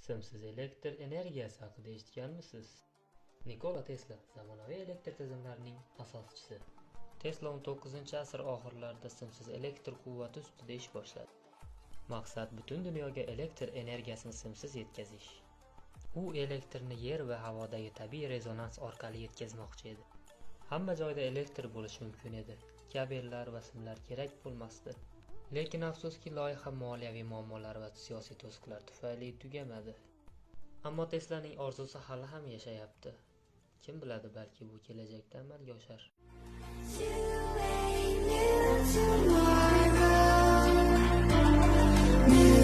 Simsiz elektr energiyasi haqida eshitganmisiz? Nikola Tesla zamonaviy elektr tizimlarining asoschisi. Tesla 19-asr oxirlarida simsiz elektr quvvati ustida ish boshladi. Maqsad butun dunyoga elektr energiyasini simsiz yetkazish. U elektrni yer va havodagi tabiiy rezonans orqali yetkazmoqchi edi. Hamma joyda elektr bo'lishi mumkin edi. Kabellar va simlar kerak bo'lmasdi. Lekin afsuski loyiha moliyaviy muammolar va siyosiy to'siqlar tufayli tugamadi. Ammo Teslaning orzusi hali ham yashayapti. Kim biladi, balki bu kelajakda amalga oshar. New